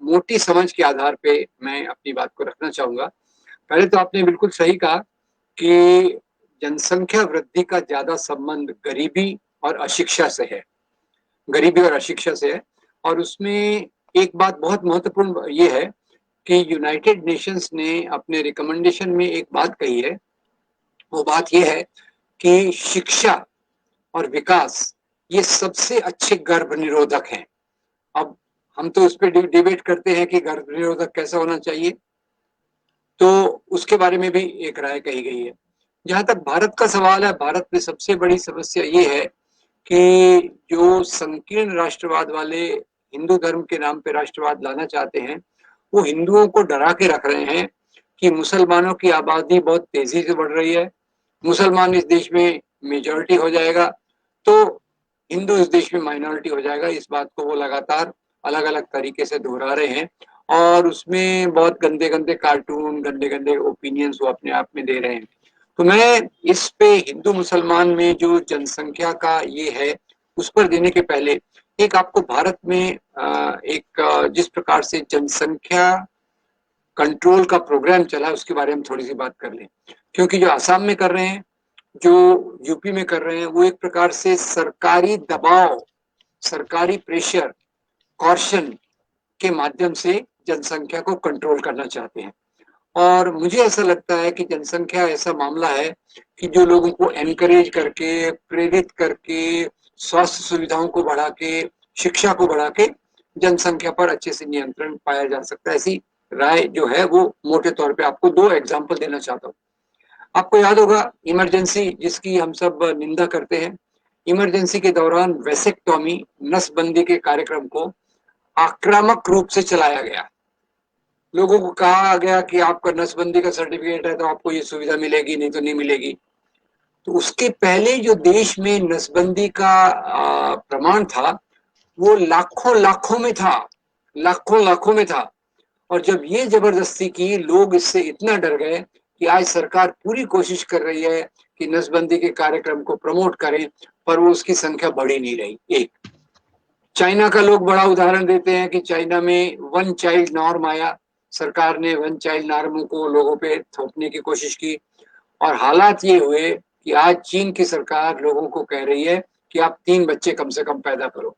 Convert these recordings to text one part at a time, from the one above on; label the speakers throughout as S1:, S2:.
S1: मोटी समझ के आधार पे मैं अपनी बात को रखना चाहूँगा। पहले तो आपने बिल्कुल सही कहा कि जनसंख्या वृद्धि का ज़्यादा संबंध गरीबी और अशिक्षा से है। गरीबी और अशिक्षा से है और उसमें एक बात बहुत महत्वपूर्ण ये है कि यूनाइटेड नेशंस ने अपने रिकमेंडेशन में एक बात कही है, वो बात ये है कि शिक्षा और विकास ये सबसे अच्छे गर्भ निरोधक हैं। अब हम तो उस पे डिबेट करते हैं कि गर्भ निरोधक कैसा होना चाहिए, तो उसके बारे में भी एक राय कही गई है। जहाँ तक भारत का सवाल है, भारत में सबसे बड़ी समस्या ये है कि जो संकीर्ण राष्ट्रवाद वाले हिंदू धर्म के नाम पे राष्ट्रवाद लाना चाहते हैं, वो हिंदुओं को डरा के रख रहे हैं कि मुसलमानों की आबादी बहुत तेजी से बढ़ रही है, मुसलमान इस देश में मेजॉरिटी हो जाएगा तो हिंदू इस देश में माइनॉरिटी हो जाएगा। इस बात को वो लगातार अलग अलग तरीके से दोहरा रहे हैं और उसमें बहुत गंदे गंदे कार्टून, गंदे गंदे ओपिनियंस वो अपने आप में दे रहे हैं। तो मैं इस पे हिंदू मुसलमान में जो जनसंख्या का ये है उस पर देने के पहले एक आपको भारत में जिस प्रकार से जनसंख्या कंट्रोल का प्रोग्राम चला है उसके बारे में थोड़ी सी बात कर लें, क्योंकि जो आसाम में कर रहे हैं, जो यूपी में कर रहे हैं, वो एक प्रकार से सरकारी दबाव, सरकारी प्रेशर, कॉर्शन के माध्यम से जनसंख्या को कंट्रोल करना चाहते हैं। और मुझे ऐसा लगता है कि जनसंख्या ऐसा मामला है कि जो लोगों को एनकरेज करके, प्रेरित करके, स्वास्थ्य सुविधाओं को बढ़ा के, शिक्षा को बढ़ा के जनसंख्या पर अच्छे से नियंत्रण पाया जा सकता है, ऐसी राय जो है वो मोटे तौर पे आपको दो एग्जाम्पल देना चाहता हूँ। आपको याद होगा इमरजेंसी जिसकी हम सब निंदा करते हैं, इमरजेंसी के दौरान वेसेक्टॉमी, नसबंदी के कार्यक्रम को आक्रामक रूप से चलाया गया। लोगों को कहा गया कि आपका नसबंदी का सर्टिफिकेट है तो आपको ये सुविधा मिलेगी, नहीं तो नहीं मिलेगी। तो उसके पहले जो देश में नसबंदी का प्रमाण था वो लाखों लाखों में था, लाखों लाखों में था। और जब ये जबरदस्ती की, लोग इससे इतना डर गए कि आज सरकार पूरी कोशिश कर रही है कि नसबंदी के कार्यक्रम को प्रमोट करें, पर वो उसकी संख्या बढ़ ही नहीं रही। एक चाइना का लोग बड़ा उदाहरण देते हैं कि चाइना में वन चाइल्ड नॉर्म आया, सरकार ने वन चाइल्ड नॉर्म को लोगों पे थोपने की कोशिश की और हालात ये हुए कि आज चीन की सरकार लोगों को कह रही है कि आप 3 बच्चे कम से कम पैदा करो।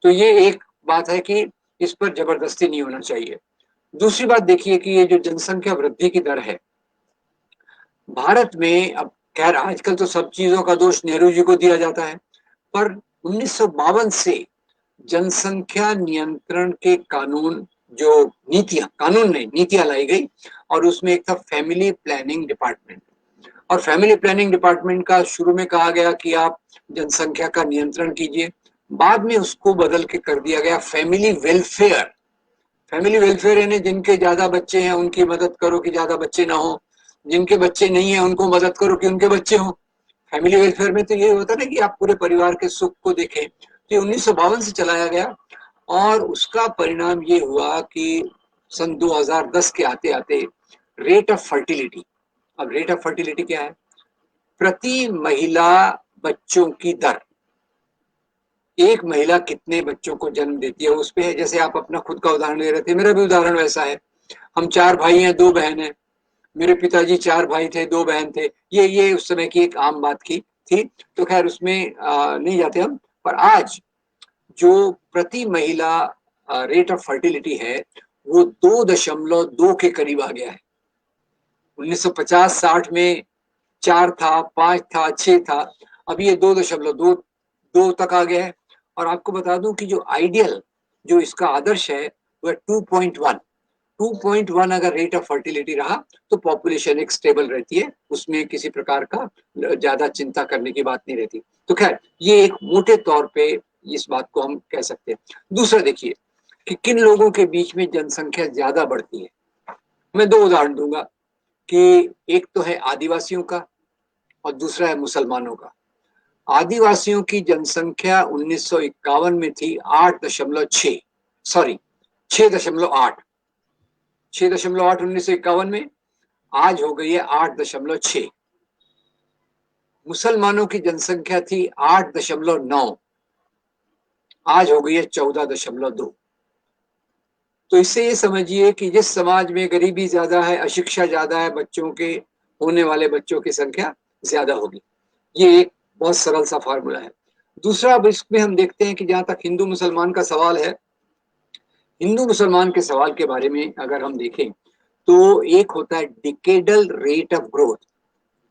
S1: तो ये एक बात है कि इस पर जबरदस्ती नहीं होना चाहिए। दूसरी बात देखिए कि ये जो जनसंख्या वृद्धि की दर है भारत में, अब खैर आजकल तो सब चीजों का दोष नेहरू जी को दिया जाता है, पर 1952 से जनसंख्या नियंत्रण के कानून, जो नीतियां, कानून नहीं नीतियां लाई गई और उसमें एक था फैमिली प्लानिंग डिपार्टमेंट। और फैमिली प्लानिंग डिपार्टमेंट का शुरू में कहा गया कि आप जनसंख्या का नियंत्रण कीजिए, बाद में उसको बदल के कर दिया गया फैमिली वेलफेयर। फैमिली वेलफेयर यानी जिनके ज्यादा बच्चे हैं उनकी मदद करो कि ज्यादा बच्चे ना हो, जिनके बच्चे नहीं है उनको मदद करो कि उनके बच्चे हो। फैमिली वेलफेयर में तो ये होता है ना कि आप पूरे परिवार के सुख को देखें। तो ये 1952 से चलाया गया और उसका परिणाम ये हुआ कि सन 2010 के आते आते रेट ऑफ फर्टिलिटी, अब रेट ऑफ फर्टिलिटी क्या है? प्रति महिला बच्चों की दर, एक महिला कितने बच्चों को जन्म देती है उस पे है। जैसे आप अपना खुद का उदाहरण ले रहे थे, मेरा भी उदाहरण वैसा है। हम 4 भाई हैं, 2 बहन हैं। मेरे पिताजी 4 भाई थे, 2 बहन थे। ये उस समय की एक आम बात की थी, तो खैर उसमें नहीं जाते हम। पर आज जो प्रति महिला रेट ऑफ फर्टिलिटी है वो 2.2 के करीब आ गया है। 1950-60 में 4 था, 5 था, 6 था, अभी ये 2.2 तक आ गया है। और आपको बता दूं कि जो आइडियल, जो इसका आदर्श है वह 2.1, 2.1 अगर रेट ऑफ फर्टिलिटी रहा तो पॉपुलेशन एक स्टेबल रहती है, उसमें किसी प्रकार का ज्यादा चिंता करने की बात नहीं रहती। तो खैर ये एक मोटे तौर पे इस बात को हम कह सकते हैं। दूसरा देखिए कि किन लोगों के बीच में जनसंख्या ज्यादा बढ़ती है। मैं 2 उदाहरण दूंगा कि एक तो है आदिवासियों का और दूसरा है मुसलमानों का। आदिवासियों की जनसंख्या 1951 में थी 8.6, सॉरी 6.8, 6.8 1951 में, आज हो गई है 8.6। मुसलमानों की जनसंख्या थी 8.9, आज हो गई है 14.2। तो इससे ये समझिए कि जिस समाज में गरीबी ज्यादा है, अशिक्षा ज्यादा है, बच्चों के होने वाले बच्चों की संख्या ज्यादा होगी। ये एक बहुत सरल सा फार्मूला है। दूसरा, अब इसमें हम देखते हैं कि जहां तक हिंदू मुसलमान का सवाल है, हिंदू मुसलमान के सवाल के बारे में अगर हम देखें तो एक होता है डिकेडल रेट ऑफ ग्रोथ,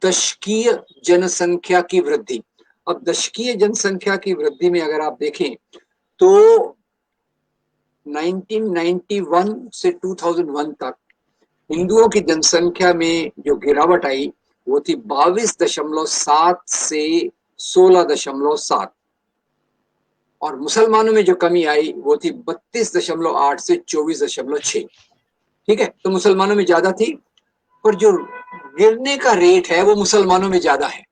S1: दशकीय जनसंख्या की वृद्धि। अब दशकीय जनसंख्या की वृद्धि में अगर आप देखें तो 1991 से 2001 तक हिंदुओं की जनसंख्या में जो गिरावट आई वो थी 22.7 से 16.7, और मुसलमानों में जो कमी आई वो थी 32.8 से 24.6। ठीक है, तो मुसलमानों में ज्यादा थी, पर जो गिरने का रेट है वो मुसलमानों में ज्यादा है।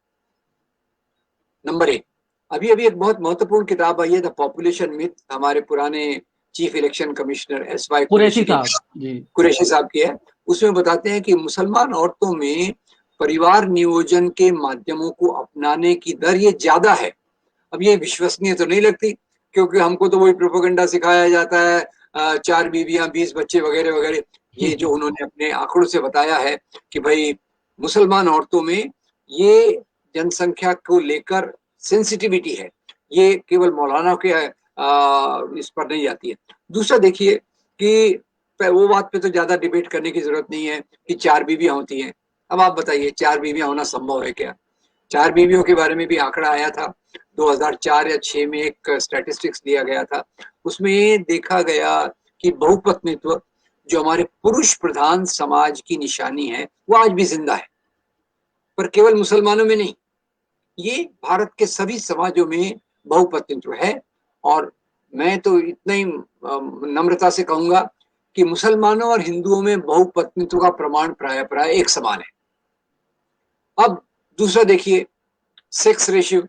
S1: नंबर एक, अभी अभी एक बहुत महत्वपूर्ण किताब आई है, द पॉपुलेशन मिथ, हमारे पुराने चीफ इलेक्शन कमिश्नर एस.वाई.
S2: कुरैशी साहब जी,
S1: कुरैशी साहब की है। उसमें बताते हैं कि मुसलमान औरतों में परिवार नियोजन के माध्यमों को अपनाने की दर ये ज्यादा है। अब ये विश्वसनीय तो नहीं लगती, क्योंकि हमको तो वही प्रोपेगेंडा सिखाया जाता है, 4 बीवियां 20 बच्चे वगैरह वगैरह। ये जो उन्होंने अपने आंकड़ों से बताया है कि भाई मुसलमान औरतों में ये जनसंख्या को लेकर सेंसिटिविटी है, ये केवल मौलाना के इस पर नहीं जाती है। दूसरा देखिए कि वो बात पे तो ज्यादा डिबेट करने की जरूरत नहीं है कि 4 बीवियां होती हैं। अब आप बताइए 4 बीवियां होना संभव है क्या? 4 बीवियों के बारे में भी आंकड़ा आया था 2004 या 6 में, एक स्टैटिस्टिक्स दिया गया था। उसमें देखा गया कि बहुपत्नीत्व जो हमारे पुरुष प्रधान समाज की निशानी है वो आज भी जिंदा है, पर केवल मुसलमानों में नहीं, ये भारत के सभी समाजों में बहुपत्नीत्व है। और मैं तो इतना ही नम्रता से कहूंगा कि मुसलमानों और हिंदुओं में बहुपत्नीत्व का प्रमाण प्राय प्राय एक समान है। अब दूसरा देखिए, सेक्स रेशियो,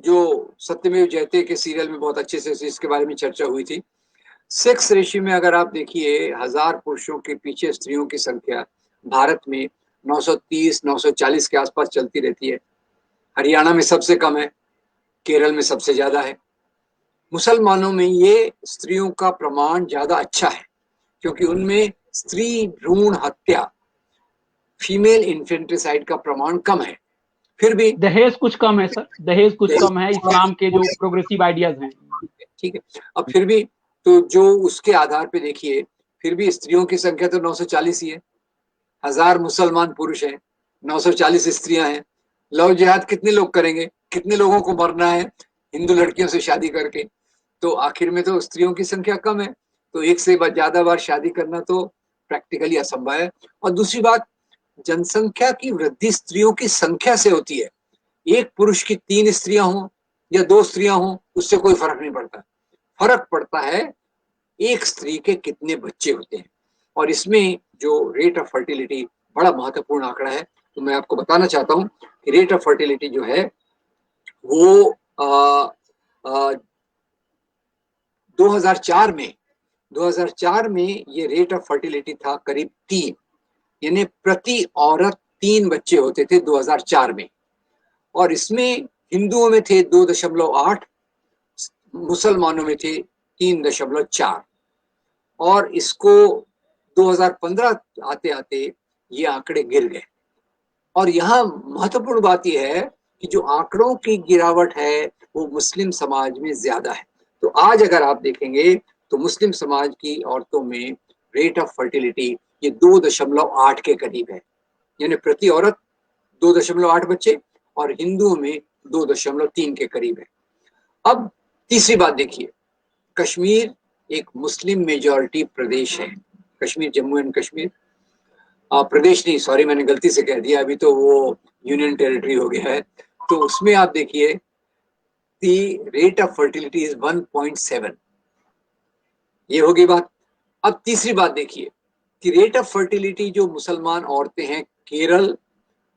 S1: जो सत्यमेव जयते के सीरियल में बहुत अच्छे से इसके बारे में चर्चा हुई थी। सेक्स रेशियो में अगर आप देखिए 1000 पुरुषों के पीछे स्त्रियों की संख्या भारत में 930 940 के आसपास चलती रहती है। हरियाणा में सबसे कम है, केरल में सबसे ज्यादा है। मुसलमानों में ये स्त्रियों का प्रमाण ज्यादा अच्छा है, क्योंकि उनमें स्त्री भ्रूण हत्या, फीमेल इन्फेंट्रिसाइड का प्रमाण कम है। फिर भी
S2: दहेज कुछ कम है सर, दहेज कुछ कम है, इस्लाम के जो प्रोग्रेसिव आइडियाज हैं।
S1: ठीक है, अब फिर भी तो जो उसके आधार पे देखिए, फिर भी स्त्रियों की संख्या तो 940 ही है। 1000 मुसलमान पुरुष हैं, 940 स्त्रियां हैं। लव जिहाद कितने लोग करेंगे? कितने लोगों को मरना है हिंदू लड़कियों से शादी करके? तो आखिर में तो स्त्रियों की संख्या कम है, तो एक से ज्यादा बार शादी करना तो प्रैक्टिकली असंभव है। और दूसरी बात, जनसंख्या की वृद्धि स्त्रियों की संख्या से होती है। एक पुरुष की 3 स्त्रियां हों या 2 स्त्रियां हों, उससे कोई फर्क नहीं पड़ता। फर्क पड़ता है एक स्त्री के कितने बच्चे होते हैं। और इसमें जो रेट ऑफ फर्टिलिटी बड़ा महत्वपूर्ण आंकड़ा है, तो मैं आपको बताना चाहता हूं कि रेट ऑफ फर्टिलिटी जो है वो 2004 में ये रेट ऑफ फर्टिलिटी था करीब 3, यानी प्रति औरत 3 बच्चे होते थे 2004 में। और इसमें हिंदुओं में थे 2.8, मुसलमानों में थे 3.4। और इसको 2015 आते आते ये आंकड़े गिर गए। और यहाँ महत्वपूर्ण बात यह है कि जो आंकड़ों की गिरावट है वो मुस्लिम समाज में ज्यादा है। तो आज अगर आप देखेंगे तो मुस्लिम समाज की औरतों में रेट ऑफ फर्टिलिटी ये 2.8 के करीब है, यानी प्रति औरत 2.8 बच्चे, और हिंदुओं में 2.3 के करीब है। अब तीसरी बात देखिए, कश्मीर एक मुस्लिम मेजॉरिटी प्रदेश है। कश्मीर, जम्मू एंड कश्मीर प्रदेश नहीं, सॉरी मैंने गलती से कह दिया, अभी तो वो यूनियन टेरिटरी हो गया है। तो उसमें आप देखिए the rate of fertility is 1.7। ये होगी बात। अब तीसरी बात देखिए कि रेट ऑफ फर्टिलिटी जो मुसलमान औरतें हैं केरल,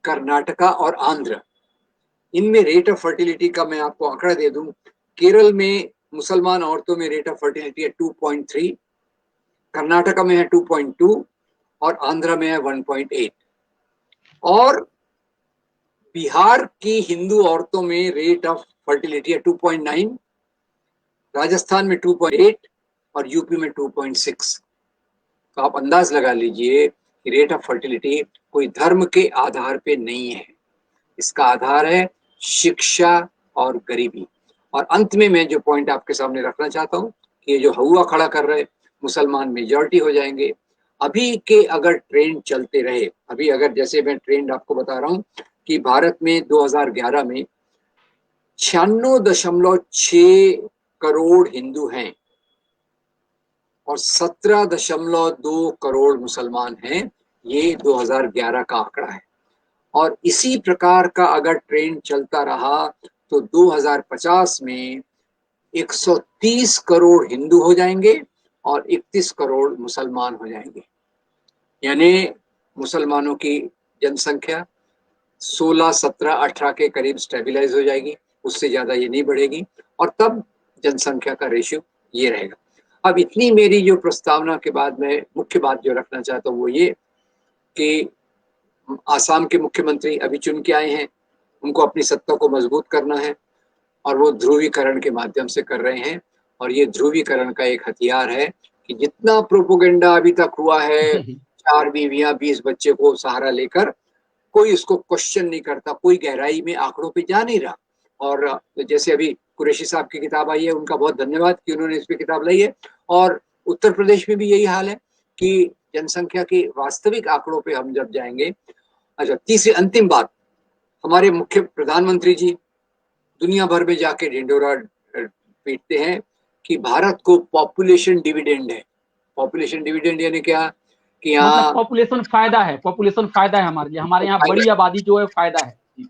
S1: कर्नाटका और आंध्र, इनमें रेट ऑफ फर्टिलिटी का मैं आपको आंकड़ा दे दूं। केरल में मुसलमान औरतों में रेट ऑफ फर्टिलिटी है 2.3, कर्नाटका में है 2.2 और आंध्र में है 1.8। और बिहार की हिंदू औरतों में रेट ऑफ फर्टिलिटी है 2.9, राजस्थान में 2.8 और यूपी में 2.6। तो आप अंदाज लगा लीजिए कि रेट ऑफ फर्टिलिटी कोई धर्म के आधार पे नहीं है, इसका आधार है शिक्षा और गरीबी। और अंत में मैं जो पॉइंट आपके सामने रखना चाहता हूँ कि ये जो हुआ खड़ा कर रहे मुसलमान मेजॉरिटी हो जाएंगे, अभी के अगर ट्रेंड चलते रहे, अभी अगर जैसे मैं ट्रेंड आपको बता रहा हूँ कि भारत में 2011 में 96.6 करोड़ हिंदू हैं और 17.2 करोड़ मुसलमान हैं, ये 2011 का आंकड़ा है। और इसी प्रकार का अगर ट्रेंड चलता रहा तो 2050 में 130 करोड़ हिंदू हो जाएंगे और 31 करोड़ मुसलमान हो जाएंगे। यानी मुसलमानों की जनसंख्या 16, 17, 18 के करीब स्टेबलाइज हो जाएगी, उससे ज्यादा ये नहीं बढ़ेगी, और तब जनसंख्या का रेशियो ये रहेगा। अब इतनी मेरी जो प्रस्तावना के बाद मैं मुख्य बात जो रखना चाहता हूँ वो ये कि आसाम के मुख्यमंत्री अभी चुन के आए हैं, उनको अपनी सत्ता को मजबूत करना है और वो ध्रुवीकरण के माध्यम से कर रहे हैं। और ये ध्रुवीकरण का एक हथियार है कि जितना प्रोपोगेंडा अभी तक हुआ है, 4 बीवियां 20 बच्चे को सहारा लेकर, कोई इसको क्वेश्चन नहीं करता, कोई गहराई में आंकड़ों पे जा नहीं रहा। और जैसे अभी कुरैशी साहब की किताब आई है, उनका बहुत धन्यवाद कि उन्होंने इस पे किताब लाई है। और उत्तर प्रदेश में भी यही हाल है कि जनसंख्या के वास्तविक आंकड़ों पे हम जब जाएंगे। अच्छा, तीसरी अंतिम बात, हमारे मुख्य प्रधानमंत्री जी दुनिया भर में जाके ढिंढोरा पीटते हैं कि भारत को पॉपुलेशन डिविडेंड है। पॉपुलेशन डिविडेंड यानी क्या कि
S2: मतलब
S1: यहाँ
S2: पॉपुलेशन फायदा है, पॉपुलेशन फायदा है हमारे लिए, हमारे यहाँ बड़ी आबादी जो है फायदा है
S1: कि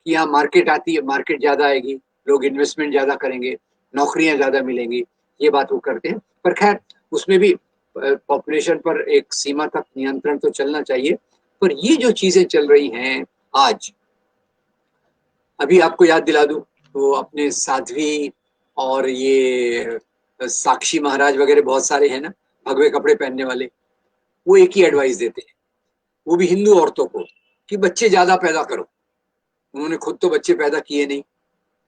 S1: यहाँ मार्केट आती है, मार्केट ज्यादा आएगी, लोग इन्वेस्टमेंट ज्यादा करेंगे, नौकरियां ज्यादा मिलेंगी, ये बात वो करते हैं। पर खैर उसमें भी पॉपुलेशन पर एक सीमा तक नियंत्रण तो चलना चाहिए। पर ये जो चीजें चल रही हैं आज, अभी आपको याद दिला दूं तो अपने साध्वी और ये साक्षी महाराज वगैरह बहुत सारे हैं ना भगवे कपड़े पहनने वाले, वो एक ही एडवाइस देते हैं, वो भी हिंदू औरतों को, कि बच्चे ज्यादा पैदा करो। उन्होंने खुद तो बच्चे पैदा किए नहीं,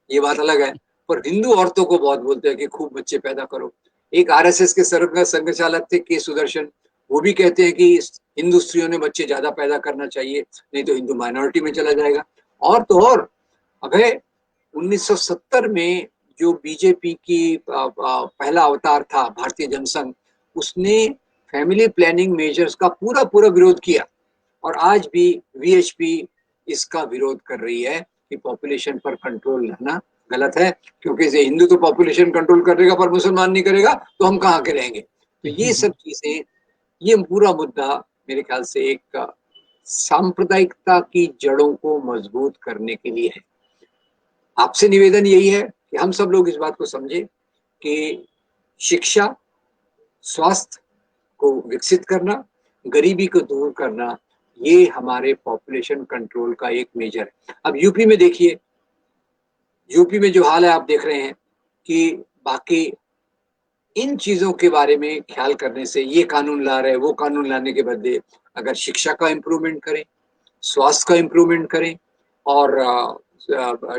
S1: ये बात अलग है, पर हिंदू औरतों को बहुत बोलते हैं कि खूब बच्चे पैदा करो। एक आरएसएस के संघ चालक थे के सुदर्शन, वो भी कहते हैं कि हिंदू स्त्रियों ने बच्चे ज्यादा पैदा करना चाहिए, नहीं तो हिंदू माइनॉरिटी में चला जाएगा। और तो और अबे 1970 में जो बीजेपी की पहला अवतार था भारतीय जनसंघ, उसने फैमिली प्लानिंग मेजर्स का पूरा पूरा विरोध किया। और आज भी वीएचपी इसका विरोध कर रही है कि पॉपुलेशन पर कंट्रोल रहना गलत है, क्योंकि इसे हिंदू तो पॉपुलेशन कंट्रोल करेगा पर मुसलमान नहीं करेगा तो हम कहाँ के रहेंगे। तो ये सब चीजें, ये पूरा मुद्दा मेरे ख्याल से एक सांप्रदायिकता की जड़ों को मजबूत करने के लिए है। आपसे निवेदन यही है कि हम सब लोग इस बात को समझे कि शिक्षा, स्वास्थ्य को विकसित करना, गरीबी को दूर करना, ये हमारे पॉपुलेशन कंट्रोल का एक मेजर है। अब यूपी में देखिए, यूपी में जो हाल है आप देख रहे हैं कि बाकी इन चीजों के बारे में ख्याल करने से, ये कानून ला रहे, वो कानून लाने के बदले अगर शिक्षा का इम्प्रूवमेंट करें, स्वास्थ्य का इम्प्रूवमेंट करें और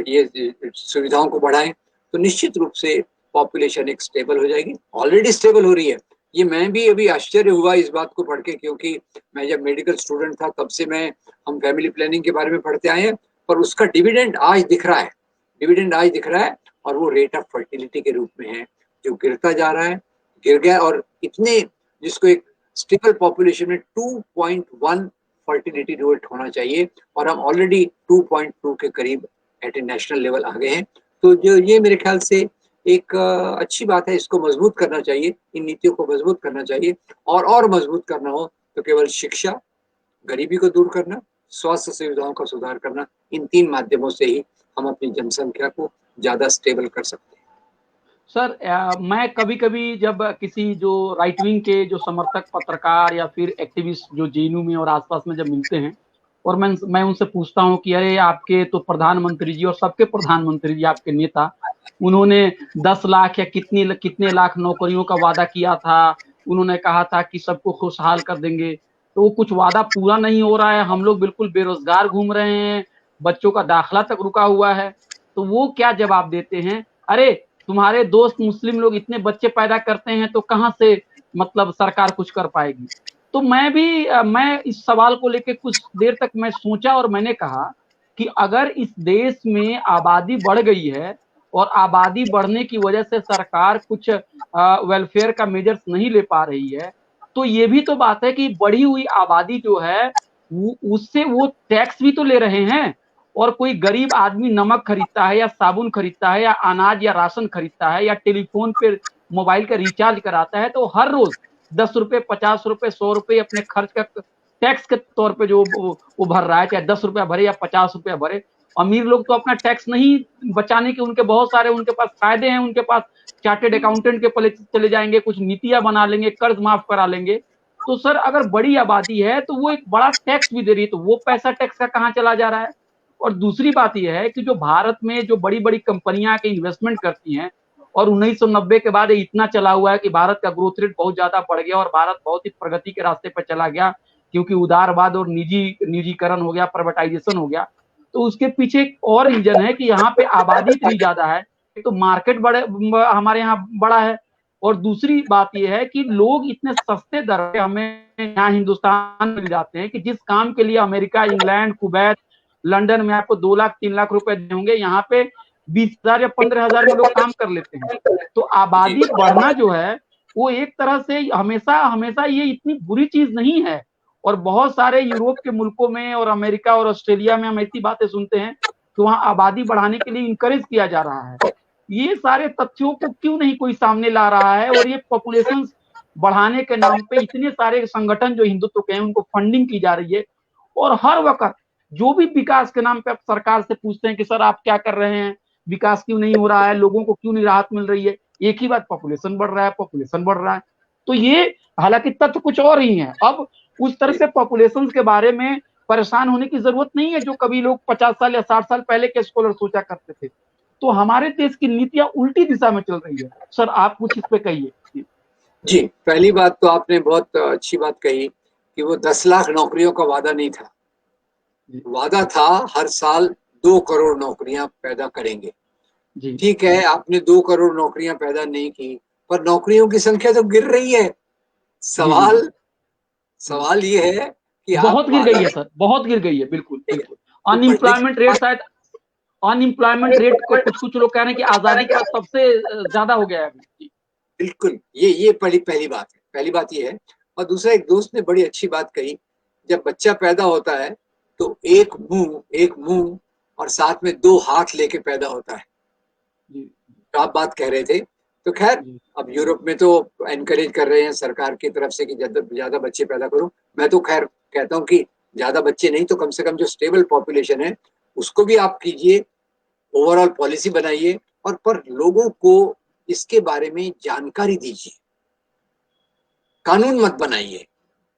S1: ये सुविधाओं को बढ़ाएं, तो निश्चित रूप से पॉपुलेशन एक स्टेबल हो जाएगी। ऑलरेडी स्टेबल हो रही है। ये मैं भी अभी आश्चर्य हुआ इस बात को पढ़ के, क्योंकि मैं जब मेडिकल स्टूडेंट था तब से हम फैमिली प्लानिंग के बारे में पढ़ते आए हैं, पर उसका डिविडेंड आज दिख रहा है, डिविडेंड आज दिख रहा है। और वो रेट ऑफ फर्टिलिटी के रूप में है जो गिरता जा रहा है, गिर गया। और इतने, जिसको एक स्टेबल पॉपुलेशन में 2.1 फर्टिलिटी रेट होना चाहिए, और हम ऑलरेडी 2.2 के करीब एट ए नेशनल लेवल आ गए हैं। तो जो ये मेरे ख्याल से एक अच्छी बात है, इसको मजबूत करना चाहिए, इन नीतियों को मजबूत करना चाहिए। और मजबूत करना हो तो केवल शिक्षा, गरीबी को दूर करना, स्वास्थ्य सुविधाओं का सुधार करना, इन 3 माध्यमों से ही हम अपनी जनसंख्या को ज्यादा स्टेबल कर सकते हैं।
S2: सर मैं कभी-कभी जब किसी जो राइट विंग के जो समर्थक पत्रकार या फिर एक्टिविस्ट जो जेएनयू में और आसपास में जब मिलते हैं, और मैं उनसे पूछता हूँ कि अरे आपके तो प्रधानमंत्री जी और सबके प्रधानमंत्री जी, आपके नेता, उन्होंने 10 लाख या कितने लाख नौकरियों का वादा किया था, उन्होंने कहा था कि सबको खुशहाल कर देंगे, तो वो कुछ वादा पूरा नहीं हो रहा है, हम लोग बिल्कुल बेरोजगार घूम रहे हैं, बच्चों का दाखिला तक रुका हुआ है। तो वो क्या जवाब देते हैं, अरे तुम्हारे दोस्त मुस्लिम लोग इतने बच्चे पैदा करते हैं तो कहाँ से मतलब सरकार कुछ कर पाएगी। तो मैं इस सवाल को लेके कुछ देर तक मैं सोचा और मैंने कहा कि अगर इस देश में आबादी बढ़ गई है और आबादी बढ़ने की वजह से सरकार कुछ वेलफेयर का मेजर्स नहीं ले पा रही है, तो ये भी तो बात है कि बढ़ी हुई आबादी जो है उससे वो टैक्स भी तो ले रहे हैं। और कोई गरीब आदमी नमक खरीदता है या साबुन खरीदता है या अनाज या राशन खरीदता है या टेलीफोन पे मोबाइल का रिचार्ज कराता है, तो हर रोज 10 रुपए, 50 रुपए, 100 रुपए अपने खर्च का टैक्स के तौर पे जो वो भर रहा है, चाहे 10 रुपया भरे या 50 रुपया भरे। अमीर लोग तो अपना टैक्स नहीं बचाने के, उनके बहुत सारे उनके पास फायदे हैं, उनके पास चार्टेड अकाउंटेंट के पले चले जाएंगे, कुछ नीतियां बना लेंगे, कर्ज माफ करा लेंगे। तो सर अगर बड़ी आबादी है तो वो एक बड़ा टैक्स भी दे रही है, तो वो पैसा टैक्स का कहाँ चला जा रहा है। और दूसरी बात यह है कि जो भारत में जो बड़ी बड़ी कंपनियां के इन्वेस्टमेंट करती हैं, और 1990 के बाद इतना चला हुआ है कि भारत का ग्रोथ रेट बहुत ज्यादा बढ़ गया और भारत बहुत ही प्रगति के रास्ते पर चला गया, क्योंकि उदारवाद और निजीकरण हो गया, प्राइवेटाइजेशन हो गया। तो उसके पीछे एक और रीजन है कि यहाँ पे आबादी इतनी ज्यादा है, तो मार्केट बड़े हमारे यहाँ बड़ा है। और दूसरी बात यह है कि लोग इतने सस्ते दर पे हमें यहाँ हिंदुस्तान मिल जाते हैं कि जिस काम के लिए अमेरिका, इंग्लैंड, कुवैत, लंदन में आपको 2 लाख 3 लाख रुपए होंगे, यहाँ पे 20,000 या 15,000 में लोग काम कर लेते हैं। तो आबादी बढ़ना जो है वो एक तरह से हमेशा हमेशा ये इतनी बुरी चीज नहीं है। और बहुत सारे यूरोप के मुल्कों में और अमेरिका और ऑस्ट्रेलिया में हम ऐसी बातें सुनते हैं कि वहां आबादी बढ़ाने के लिए इंकरेज किया जा रहा है। ये सारे तथ्यों को क्यों नहीं कोई सामने ला रहा है। और ये पॉपुलेशन बढ़ाने के नाम पे इतने सारे संगठन जो हिंदुत्व के हैं उनको फंडिंग की जा रही है। और हर वक्त जो भी विकास के नाम पे आप सरकार से पूछते हैं कि सर आप क्या कर रहे हैं, विकास क्यों नहीं हो रहा है, लोगों को क्यों नहीं राहत मिल रही है, एक ही बात, पॉपुलेशन बढ़ रहा है, पॉपुलेशन बढ़ रहा है। तो ये हालांकि तथ्य कुछ और ही है। अब उस तरह से पॉपुलेशन के बारे में परेशान होने की जरूरत नहीं है जो कभी लोग 50 साल या 60 साल पहले के स्कॉलर सोचा करते थे। तो हमारे देश की नीतियां उल्टी दिशा में चल रही है। सर आप कुछ इस पे कहिए।
S1: जी, पहली बात तो आपने बहुत अच्छी बात कही कि वो 10 लाख नौकरियों का वादा नहीं था। वादा था हर साल 2 करोड़ नौकरियां पैदा करेंगे। ठीक है, आपने 2 करोड़ नौकरियां पैदा नहीं की, पर नौकरियों की संख्या तो गिर रही है। सवाल ये है कि
S2: बहुत गिर गई है सर, बहुत गिर गई है, बिल्कुल बिल्कुल। अनएम्प्लॉयमेंट रेट शायद, अनएम्प्लॉयमेंट रेट को कुछ लोग कह रहे हैं कि आजादी का सबसे ज्यादा हो गया है अभी।
S1: बिल्कुल, ये पहली बात है। पहली बात ये है। और दूसरा, एक दोस्त ने बड़ी अच्छी बात कही, जब बच्चा पैदा होता है तो एक मुंह और साथ में 2 हाथ लेके पैदा होता है। तो आप बात कह रहे थे। तो खैर, अब यूरोप में तो एनकरेज कर रहे हैं सरकार की तरफ से कि ज्यादा बच्चे पैदा करो। मैं तो खैर कहता हूँ कि ज्यादा बच्चे नहीं तो कम से कम जो स्टेबल पॉपुलेशन है उसको भी आप कीजिए, ओवरऑल पॉलिसी बनाइए, और पर लोगों को इसके बारे में जानकारी दीजिए। कानून मत बनाइए।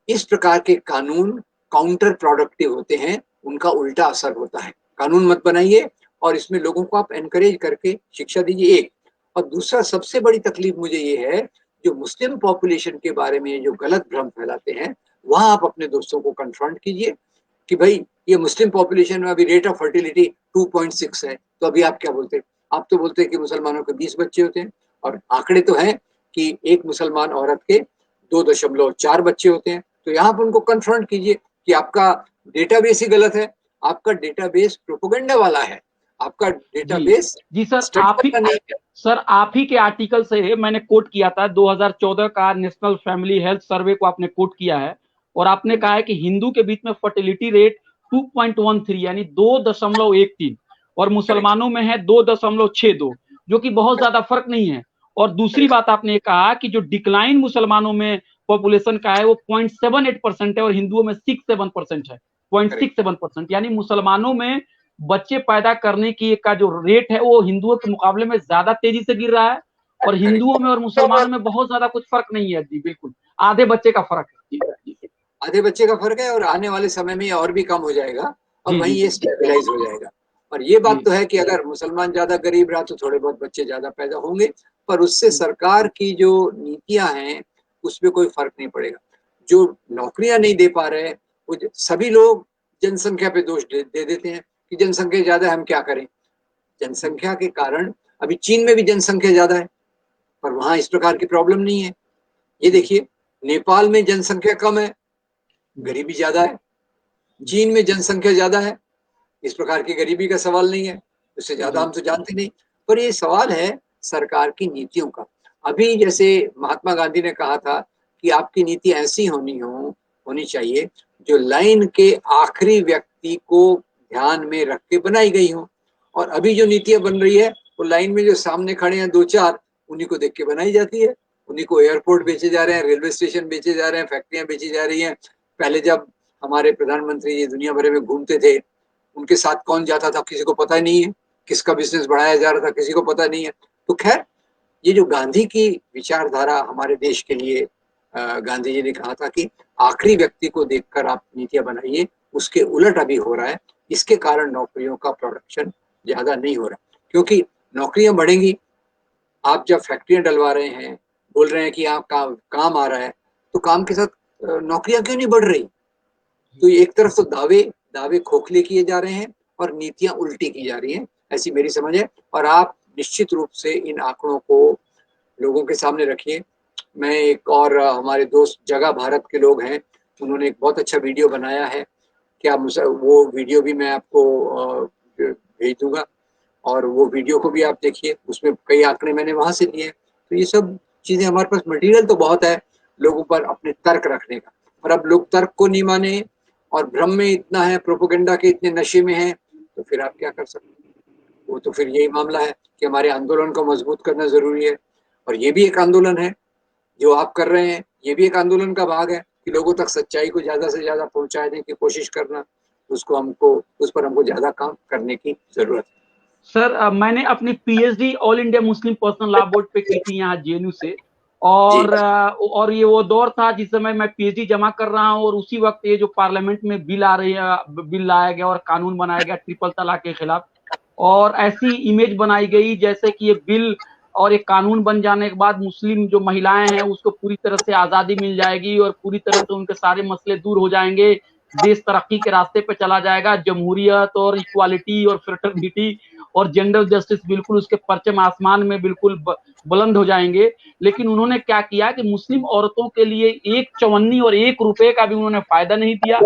S1: इस प्रकार के कानून काउंटर प्रोडक्टिव होते हैं, उनका उल्टा असर होता है। कानून मत बनाइए और इसमें लोगों को आप एनकरेज करके शिक्षा दीजिए, एक। और दूसरा, सबसे बड़ी तकलीफ मुझे ये है, जो मुस्लिम पॉपुलेशन के बारे में जो गलत भ्रम फैलाते हैं, वहां आप अपने दोस्तों को कन्फ्रंट कीजिए कि भाई ये मुस्लिम पॉपुलेशन में अभी रेट ऑफ फर्टिलिटी 2.6 है, तो अभी आप क्या बोलते हैं? आप तो बोलते हैं कि मुसलमानों के 20 बच्चे होते हैं, और आंकड़े तो हैं कि एक मुसलमान औरत के 2.4 बच्चे होते हैं। तो यहाँ पर उनको कन्फ्रंट कीजिए कि आपका डेटाबेस ही गलत है, आपका डेटाबेस प्रोपेगेंडा वाला है, आपका डेटाबेस
S2: जी सर, आप ही के आर्टिकल से मैंने कोट किया था 2014 का नेशनल फैमिली हेल्थ सर्वे को आपने कोट किया है, और आपने कहा है कि हिंदू के बीच में फर्टिलिटी रेट 2.13 यानी 2.13, और मुसलमानों में है 2.62, जो कि बहुत ज्यादा फर्क नहीं है। और दूसरी बात आपने कहा कि जो डिक्लाइन मुसलमानों में पॉपुलेशन का है वो 0.78% है और हिंदुओं में 6.7% है, 0.67%। यानी मुसलमानों में बच्चे पैदा करने की का जो रेट है वो हिंदुओं के मुकाबले में ज्यादा तेजी से गिर रहा है, और हिंदुओं में और मुसलमानों में बहुत ज्यादा कुछ फर्क नहीं है। जी बिल्कुल, आधे बच्चे का फर्क है।
S1: आधे बच्चे का फर्क है, और आने वाले समय में और भी कम हो जाएगा, और वहीं ये स्टेबलाइज हो जाएगा। और ये बात तो है कि अगर मुसलमान ज्यादा गरीब रहा तो थोड़े बहुत बच्चे ज्यादा पैदा होंगे, पर उससे सरकार की जो नीतियां हैं उसमें कोई फर्क नहीं पड़ेगा। जो नौकरियां नहीं दे पा रहे, वो सभी लोग जनसंख्या पे दोष दे देते हैं कि जनसंख्या ज्यादा है, हम क्या करें। जनसंख्या के कारण अभी चीन में भी जनसंख्या ज्यादा है, पर वहां इस प्रकार की प्रॉब्लम नहीं है। ये देखिए, नेपाल में जनसंख्या कम है, गरीबी ज्यादा है। चीन में जनसंख्या ज्यादा है, इस प्रकार की गरीबी का सवाल नहीं है, उससे ज्यादा हम तो जानते नहीं। पर ये सवाल है सरकार की नीतियों का। अभी जैसे महात्मा गांधी ने कहा था कि आपकी नीति ऐसी होनी चाहिए जो लाइन के आखिरी व्यक्ति को ध्यान में रख के बनाई गई हो। और अभी जो नीतियां बन रही है वो लाइन में जो सामने खड़े हैं 2-4, उन्हीं को देख के बनाई जाती है। उन्हीं को एयरपोर्ट बेचे जा रहे हैं, रेलवे स्टेशन बेचे जा रहे हैं, फैक्ट्रियां बेची जा रही हैं। पहले जब हमारे प्रधानमंत्री ये दुनिया भर में घूमते थे, उनके साथ कौन जाता था किसी को पता नहीं है, किसका बिजनेस बढ़ाया जा रहा था किसी को पता नहीं है। तो खैर, ये जो गांधी की विचारधारा हमारे देश के लिए, गांधी जी ने कहा था कि आखिरी व्यक्ति को देखकर आप नीतियां बनाइए, उसके उलट अभी हो रहा है। इसके कारण नौकरियों का प्रोडक्शन ज्यादा नहीं हो रहा, क्योंकि नौकरियां बढ़ेंगी। आप जब फैक्ट्रियां डलवा रहे हैं, बोल रहे हैं कि आप काम आ रहा है, तो काम के साथ नौकरियां क्यों नहीं बढ़ रही? तो एक तरफ तो दावे खोखले किए जा रहे हैं और नीतियां उल्टी की जा रही हैं, ऐसी मेरी समझ है। और आप निश्चित रूप से इन आंकड़ों को लोगों के सामने रखिए। मैं एक और हमारे दोस्त जगह भारत के लोग हैं, उन्होंने एक बहुत अच्छा वीडियो बनाया है, क्या वो वीडियो भी मैं आपको भेज दूंगा, और वो वीडियो को भी आप देखिए, उसमें कई आंकड़े मैंने वहां से लिए। तो ये सब चीजें, हमारे पास मटेरियल तो बहुत है लोगों पर अपने तर्क रखने का, और अब लोग तर्क को नहीं माने और भ्रम में इतना है, प्रोपोगंडा के इतने नशे में है, तो फिर आप क्या कर सकते हैं? वो तो फिर यही मामला है कि हमारे आंदोलन को मजबूत करना जरूरी है। और ये भी एक आंदोलन है जो आप कर रहे हैं, ये भी एक आंदोलन का भाग है कि लोगों तक सच्चाई को ज्यादा से ज्यादा पहुंचाने की कोशिश करना। उस पर हमको ज्यादा काम करने की जरूरत है।
S2: सर मैंने अपनी PhD all India Muslim personal law board पे की थी यहाँ जेएनयू से। और ये वो दौर था जिस समय मैं पीएचडी जमा कर रहा हूँ, और उसी वक्त ये जो पार्लियामेंट में बिल लाया गया और कानून बनाया गया ट्रिपल तलाक के खिलाफ। और ऐसी इमेज बनाई गई जैसे कि ये बिल और एक कानून बन जाने के बाद मुस्लिम जो महिलाएं हैं उसको पूरी तरह से आजादी मिल जाएगी और पूरी तरह से उनके सारे मसले दूर हो जाएंगे, देश तरक्की के रास्ते पे चला जाएगा, जमहूरियत और इक्वालिटी और फ्रेटर्निटी और जेंडर जस्टिस बिल्कुल उसके परचम आसमान में बिल्कुल बुलंद हो जाएंगे। लेकिन उन्होंने क्या किया कि मुस्लिम औरतों के लिए एक चवन्नी और ₹1 का भी उन्होंने फायदा नहीं दिया।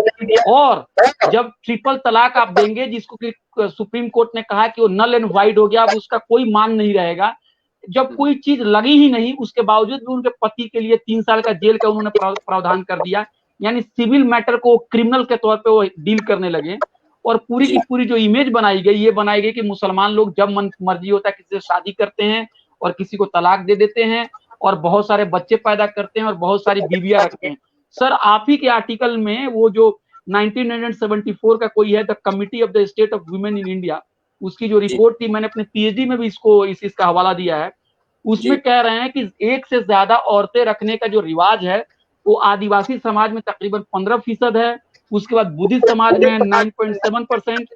S2: और जब ट्रिपल तलाक आप देंगे, जिसको कि सुप्रीम कोर्ट ने कहा कि वो नल एंड वाइड हो गया, अब उसका कोई मान नहीं रहेगा, जब कोई चीज लगी ही नहीं, उसके बावजूद भी उनके पति के लिए 3 साल का जेल का उन्होंने प्रावधान कर दिया। यानी सिविल मैटर को क्रिमिनल के तौर पे वो डील करने लगे। और पूरी की पूरी जो इमेज बनाई गई, ये बनाई गई कि मुसलमान लोग जब मन मर्जी होता है किसी से शादी करते हैं और किसी को तलाक दे देते हैं और बहुत सारे बच्चे पैदा करते हैं और बहुत सारी बीवियां रखते हैं। सर आप ही के आर्टिकल में वो जो 1974 का कोई है, the committee of the state of women in India, उसकी जो रिपोर्ट थी, मैंने अपने पीएचडी में भी इसका हवाला दिया है। उसमें कह रहे हैं कि एक से ज्यादा औरतें रखने का जो रिवाज है वो आदिवासी समाज में तकरीबन 15% है, उसके बाद बुद्धिस्ट समाज में 9.7%,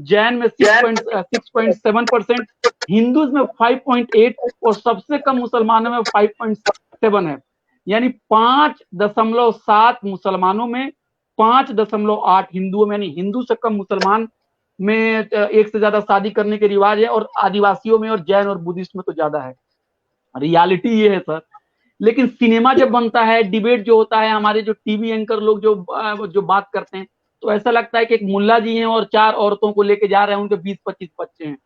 S2: जैन में 6.7%, हिंदूज में 5.8 और सबसे कम मुसलमानों में 5.7 है। यानी 5.7 मुसलमानों में, 5.8 हिंदुओं में, यानी हिंदू से कम मुसलमान में एक से ज्यादा शादी करने के रिवाज है, और आदिवासियों में और जैन और बुद्धिस्ट में तो ज्यादा है। रियलिटी ये है सर। लेकिन सिनेमा जब बनता है, डिबेट जो होता है, हमारे जो टीवी एंकर लोग जो बात करते हैं, तो ऐसा लगता है कि एक मुल्ला जी हैं और 4 औरतों को लेके जा रहे हैं, उनके 20-25 बच्चे हैं।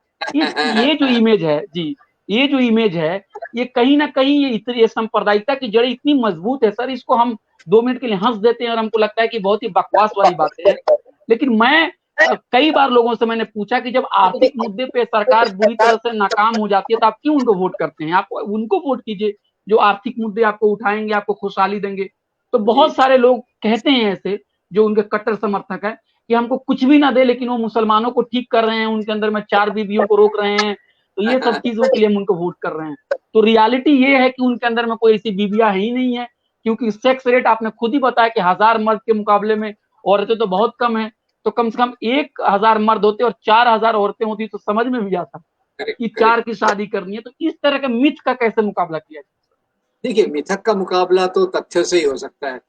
S2: ये जो इमेज है जी, ये जो इमेज है, ये कहीं ना कहीं ये सांप्रदायिकता की जड़ें इतनी मजबूत है सर, इसको हम 2 मिनट के लिए हंस देते हैं और हमको लगता है कि बहुत ही बकवास वाली बातें हैं। लेकिन मैं कई बार लोगों से मैंने पूछा कि जब आर्थिक मुद्दे पे सरकार बुरी तरह से नाकाम हो जाती है तो आप क्यों उनको वोट करते हैं? आप उनको वोट कीजिए जो आर्थिक मुद्दे आपको उठाएंगे, आपको खुशहाली देंगे। तो बहुत सारे लोग कहते हैं ऐसे, जो उनके कट्टर समर्थक है, कि हमको कुछ भी ना दे लेकिन वो मुसलमानों को ठीक कर रहे हैं, उनके अंदर में 4 बीवियों को रोक रहे हैं, तो ये सब चीजों के लिए हम उनको वोट कर रहे हैं। तो रियलिटी ये है कि उनके अंदर में कोई ऐसी बीवियां ही नहीं है, क्योंकि सेक्स रेट आपने खुद ही बताया कि 1000 मर्द के मुकाबले में औरतें तो बहुत कम है। तो कम से कम 1000 मर्द होते और 4000 औरतें होती तो समझ में भी आता कि 4 की शादी करनी है। तो इस तरह के मिथ का कैसे मुकाबला किया जाए?
S1: देखिए, मिथक का मुकाबला तो तथ्यों से ही हो सकता है।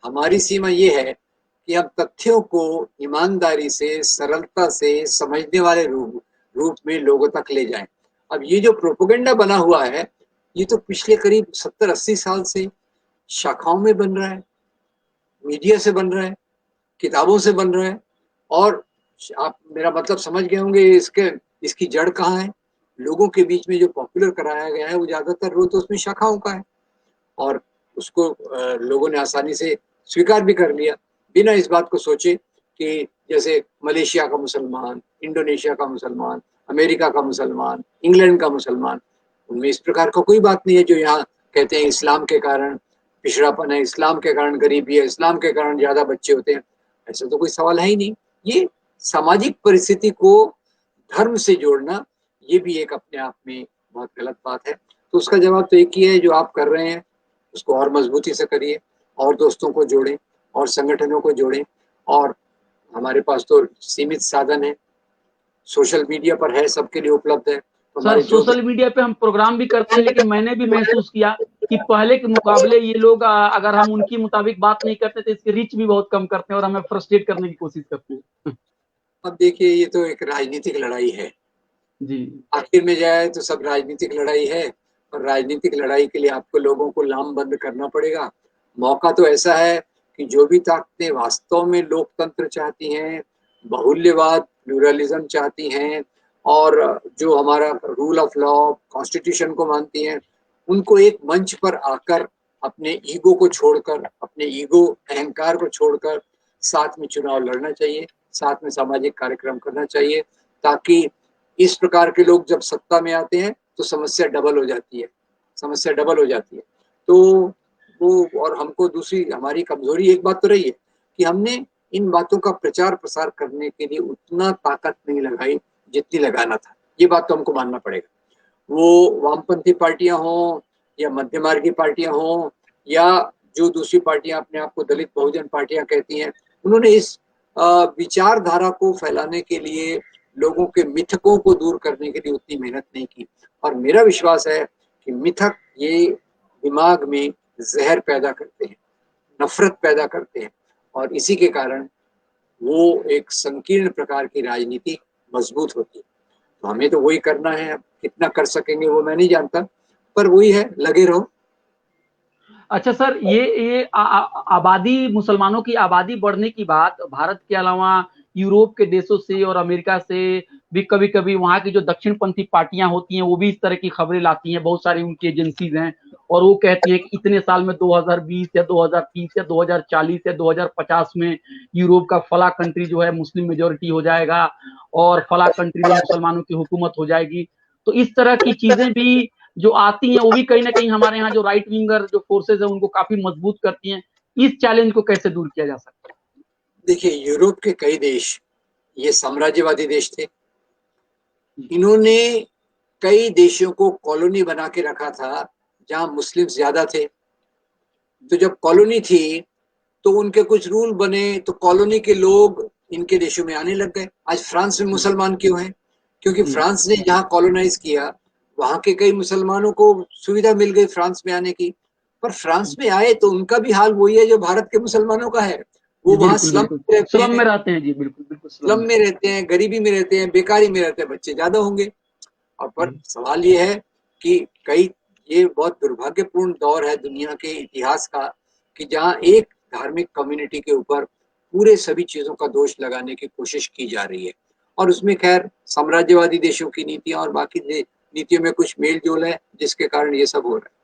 S1: हमारी सीमा ये है कि हम तथ्यों को ईमानदारी से, सरलता से समझने वाले रूप में लोगों तक ले जाएं। अब ये जो प्रोपेगेंडा बना हुआ है, ये तो पिछले करीब 70-80 साल से शाखाओं में बन रहा है, मीडिया से बन रहा है, किताबों से बन रहा है। और आप मेरा मतलब समझ गए होंगे इसकी जड़ कहाँ है। लोगों के बीच में जो पॉपुलर कराया गया है वो ज्यादातर रो तो उसमें शाखाओं का है, और उसको लोगों ने आसानी से स्वीकार भी कर लिया, बिना इस बात को सोचे कि जैसे मलेशिया का मुसलमान, इंडोनेशिया का मुसलमान, अमेरिका का मुसलमान, इंग्लैंड का मुसलमान, उनमें इस प्रकार का कोई बात नहीं है जो यहाँ कहते हैं इस्लाम के कारण पिछड़ापन है, इस्लाम के कारण गरीबी है, इस्लाम के कारण ज्यादा बच्चे होते हैं। ऐसा तो कोई सवाल है ही नहीं। ये सामाजिक परिस्थिति को धर्म से जोड़ना, ये भी एक अपने आप में बहुत गलत बात है। तो उसका जवाब तो एक ही है, जो आप कर रहे हैं उसको और मजबूती से करिए, और दोस्तों को जोड़ें, और संगठनों को जोड़ें। और हमारे पास तो सीमित साधन है, सोशल मीडिया पर है, सबके लिए उपलब्ध है। तो
S2: सर
S1: हमारे जो
S2: सोशल मीडिया पे हम प्रोग्राम भी करते हैं, लेकिन मैंने भी महसूस किया कि पहले के मुकाबले ये लोग अगर हम उनकी मुताबिक बात नहीं करते तो इसकी रीच भी बहुत कम करते हैं और हमें फ्रस्ट्रेट करने की कोशिश करते हैं।
S1: अब देखिए, ये तो एक राजनीतिक लड़ाई है।
S2: जी
S1: आखिर में जाए तो सब राजनीतिक लड़ाई है, और राजनीतिक लड़ाई के लिए आपको लोगों को लामबंद करना पड़ेगा। मौका तो ऐसा है कि जो भी ताकतें वास्तव में लोकतंत्र चाहती हैं, बहुल्यवाद, प्लूरलिज्म चाहती हैं, और जो हमारा रूल ऑफ लॉ, कॉन्स्टिट्यूशन को मानती हैं, उनको एक मंच पर आकर अपने ईगो को छोड़कर, अपने ईगो अहंकार को छोड़कर साथ में चुनाव लड़ना चाहिए, साथ में सामाजिक कार्यक्रम करना चाहिए, ताकि इस प्रकार के लोग जब सत्ता में आते हैं तो समस्या डबल हो जाती है, समस्या डबल हो जाती है। तो वो, और हमको दूसरी हमारी कमजोरी एक बात तो रही है कि हमने इन बातों का प्रचार प्रसार करने के लिए उतना ताकत नहीं लगाई जितनी लगाना था। ये बात तो हमको मानना पड़ेगा। वो वामपंथी पार्टियां हों या मध्यमार्गी पार्टियां हों, या जो दूसरी पार्टियां अपने आप को दलित बहुजन पार्टियां कहती हैं, उन्होंने इस विचारधारा को फैलाने के लिए, लोगों के मिथकों को दूर करने के लिए उतनी मेहनत नहीं की। और मेरा विश्वास है कि मिथक ये दिमाग में जहर पैदा करते हैं, नफरत पैदा करते हैं, और इसी के कारण वो एक संकीर्ण प्रकार की राजनीति मजबूत होती है। तो हमें तो वही करना है। अब कितना कर सकेंगे वो मैं नहीं जानता, पर वही है, लगे रहो।
S2: अच्छा सर, ये आबादी, मुसलमानों की आबादी बढ़ने की बात भारत के अलावा यूरोप के देशों से और अमेरिका से भी कभी कभी वहाँ की जो दक्षिणपंथी पार्टियां होती हैं वो भी इस तरह की खबरें लाती हैं। बहुत सारी उनकी एजेंसीज हैं और वो कहती हैं कि इतने साल में 2020 या 2030 या 2040 या 2050 में यूरोप का फला कंट्री जो है मुस्लिम मेजोरिटी हो जाएगा और फला कंट्री में मुसलमानों की हुकूमत हो जाएगी। तो इस तरह की चीजें भी जो आती हैं वो भी कहीं ना कहीं हमारे यहाँ जो राइट विंगर जो फोर्सेज है उनको काफी मजबूत करती हैं। इस चैलेंज को कैसे दूर किया जा सकता है?
S1: देखिए, यूरोप के कई देश ये साम्राज्यवादी देश थे। इन्होंने कई देशों को कॉलोनी बना के रखा था जहां मुस्लिम ज्यादा थे। तो जब कॉलोनी थी तो उनके कुछ रूल बने, तो कॉलोनी के लोग इनके देशों में आने लग गए। आज फ्रांस में मुसलमान क्यों हैं? क्योंकि फ्रांस ने जहाँ कॉलोनाइज किया वहां के कई मुसलमानों को सुविधा मिल गई फ्रांस में आने की। पर फ्रांस में आए तो उनका भी हाल वही है जो भारत के मुसलमानों का है। वो वहां
S2: बिल्कुल
S1: स्लम
S2: बिल्कुल
S1: में रहते
S2: स्लम
S1: हैं,
S2: में रहते हैं जी, बिल्कुल बिल्कुल स्लम
S1: स्लम
S2: में।
S1: में रहते हैं, गरीबी में रहते हैं, बेकारी में रहते हैं, बच्चे ज्यादा होंगे। और पर सवाल ये है कि कई ये बहुत दुर्भाग्यपूर्ण दौर है दुनिया के इतिहास का कि जहां एक धार्मिक कम्युनिटी के ऊपर पूरे सभी चीजों का दोष लगाने की कोशिश की जा रही है। और उसमें खैर साम्राज्यवादी देशों की नीतियां और बाकी नीतियों में कुछ मेल जोल है जिसके कारण ये सब हो रहा है।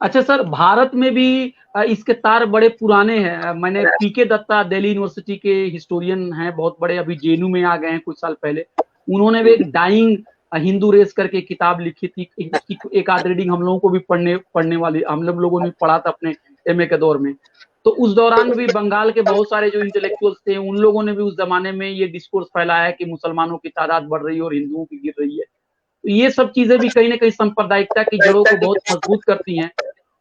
S2: अच्छा सर, भारत में भी इसके तार बड़े पुराने हैं। मैंने पीके दत्ता दिल्ली यूनिवर्सिटी के हिस्टोरियन हैं, बहुत बड़े, अभी जेएनयू में आ गए हैं कुछ साल पहले। उन्होंने भी एक डाइंग हिंदू रेस करके किताब लिखी थी। उसकी एक आध रीडिंग हम लोगों को भी पढ़ने वाली, हम लोगों ने पढ़ा था अपने एमए के दौर में। तो उस दौरान भी बंगाल के बहुत सारे जो इंटेलेक्चुअल्स थे उन लोगों ने भी उस जमाने में ये डिस्कोर्स फैलाया है कि मुसलमानों की तादाद बढ़ रही है और हिंदुओं की गिर रही है। तो ये सब चीजें भी कहीं ना कहीं सांप्रदायिकता की जड़ों को बहुत मजबूत करती हैं।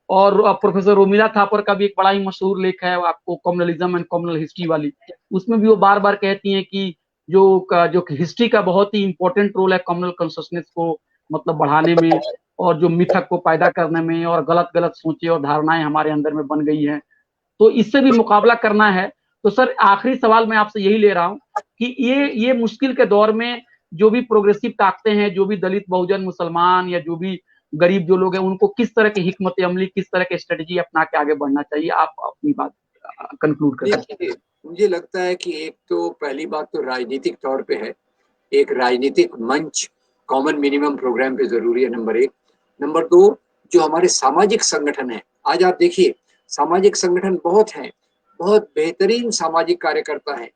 S2: और प्रोफेसर रोमिला थापर का भी एक बड़ा ही मशहूर लेख है आपको, कम्युनलिज्म एंड कम्युनल हिस्ट्री वाली। उसमें भी वो बार बार कहती हैं कि जो हिस्ट्री का बहुत ही इंपॉर्टेंट रोल है कम्युनल कॉन्शसनेस को मतलब बढ़ाने में और जो मिथक को पैदा करने में, और गलत गलत सोचे और धारणाएं हमारे अंदर में बन गई हैं, तो इससे भी मुकाबला करना है। तो सर आखिरी सवाल मैं आपसे यही ले रहा हूं कि ये मुश्किल के दौर में जो भी प्रोग्रेसिव ताकतें हैं, जो भी दलित बहुजन मुसलमान या जो भी गरीब जो लोग हैं उनको किस तरह की हिकमत अमली, किस तरह की स्ट्रेटेजी अपना के आगे बढ़ना चाहिए? आप अपनी बात कंक्लूड करें।
S1: देखिए, मुझे लगता है कि एक तो पहली बात तो राजनीतिक तौर पे है, एक राजनीतिक मंच कॉमन मिनिमम प्रोग्राम पे ज़रूरी है, नंबर 1। नंबर 2, जो हमारे सामाजिक संगठन हैं, आज आप देखिए सामाजिक संगठन बहुत हैं, बहुत बेहतरीन सामाजिक कार्यकर्ता हैं।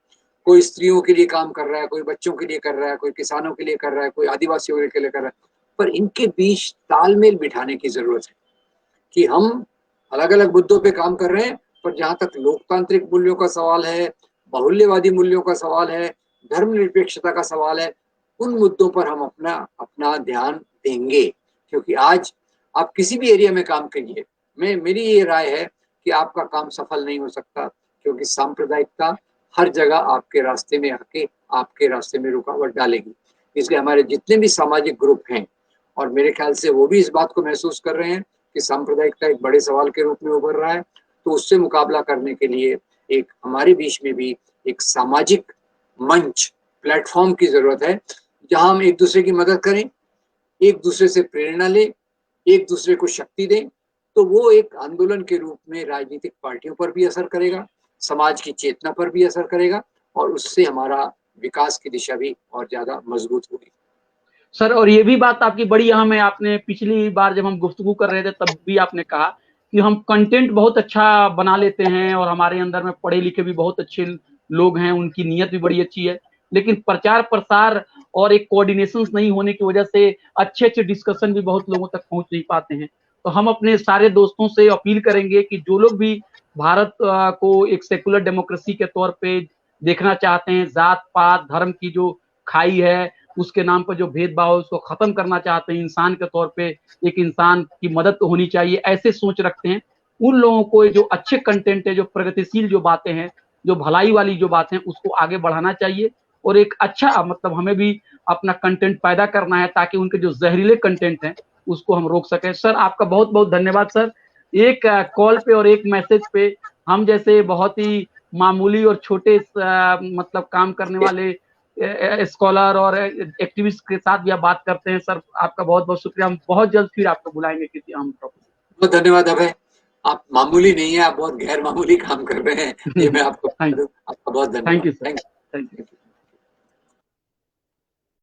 S1: कोई स्त्रियों के लिए काम कर रहा है, कोई बच्चों के लिए कर रहा है, कोई किसानों के लिए कर रहा है, कोई आदिवासियों के लिए कर रहा है, पर इनके बीच तालमेल बिठाने की ज़रूरत है कि हम अलग-अलग मुद्दों पे काम कर रहे हैं, पर जहाँ तक लोकतांत्रिक मूल्यों का सवाल है, बाहुल्यवादी मूल्यों का सवाल है, धर्मनिरपेक्षता का सवाल है, उन मुद्दों पर हम अपना अपना ध्यान देंगे। क्योंकि आज आप किसी भी एरिया में काम करिए, मेरी ये राय है कि आपका काम सफल नहीं हो सकता, क्योंकि सांप्रदायिकता हर जगह आपके रास्ते में आके आपके रास्ते में रुकावट डालेगी। इसलिए हमारे जितने भी सामाजिक ग्रुप हैं, और मेरे ख्याल से वो भी इस बात को महसूस कर रहे हैं कि सांप्रदायिकता एक बड़े सवाल के रूप में उभर रहा है, तो उससे मुकाबला करने के लिए एक हमारे बीच में भी एक सामाजिक मंच, प्लेटफॉर्म की ज़रूरत है, जहाँ हम एक दूसरे की मदद करें, एक दूसरे से प्रेरणा लें, एक दूसरे को शक्ति दें। तो वो एक आंदोलन के रूप में राजनीतिक पार्टियों पर भी असर करेगा, समाज की चेतना पर भी असर करेगा, और उससे हमारा विकास की दिशा भी और ज़्यादा मजबूत होगी।
S2: सर, और ये भी बात आपकी बड़ी अहम है, आपने पिछली बार जब हम गुफ्तगू कर रहे थे तब भी आपने कहा कि हम कंटेंट बहुत अच्छा बना लेते हैं और हमारे अंदर में पढ़े लिखे भी बहुत अच्छे लोग हैं, उनकी नीयत भी बड़ी अच्छी है, लेकिन प्रचार प्रसार और एक कोऑर्डिनेशन नहीं होने की वजह से अच्छे डिस्कशन भी बहुत लोगों तक पहुंच नहीं पाते हैं। तो हम अपने सारे दोस्तों से अपील करेंगे कि जो लोग भी भारत को एक सेकुलर डेमोक्रेसी के तौर पे देखना चाहते हैं, जात पात धर्म की जो खाई है उसके नाम पर जो भेदभाव है उसको खत्म करना चाहते हैं, इंसान के तौर पे एक इंसान की मदद तो होनी चाहिए, ऐसे सोच रखते हैं, उन लोगों को जो अच्छे कंटेंट है, जो प्रगतिशील जो बातें हैं, जो भलाई वाली जो बातें हैं, उसको आगे बढ़ाना चाहिए। और एक अच्छा मतलब हमें भी अपना कंटेंट पैदा करना है ताकि उनके जो जहरीले कंटेंट हैं उसको हम रोक सकें। सर, आपका बहुत बहुत धन्यवाद सर। एक कॉल पे और एक मैसेज पे हम जैसे बहुत ही मामूली और छोटे मतलब काम करने वाले स्कॉलर और एक्टिविस्ट के साथ भी आप बात करते हैं। सर, आपका बहुत बहुत शुक्रिया। हम बहुत जल्द फिर आपको बुलाएंगे किसी अहम टॉपिक।
S1: बहुत धन्यवाद अभय। आप मामूली नहीं है, आप बहुत गैर मामूली काम कर रहे हैं, ये मैं आपको बता दूं। आपका बहुत
S2: थैंक
S1: धन्यवाद।
S2: You sir.
S1: Thank
S2: thank you.
S1: You.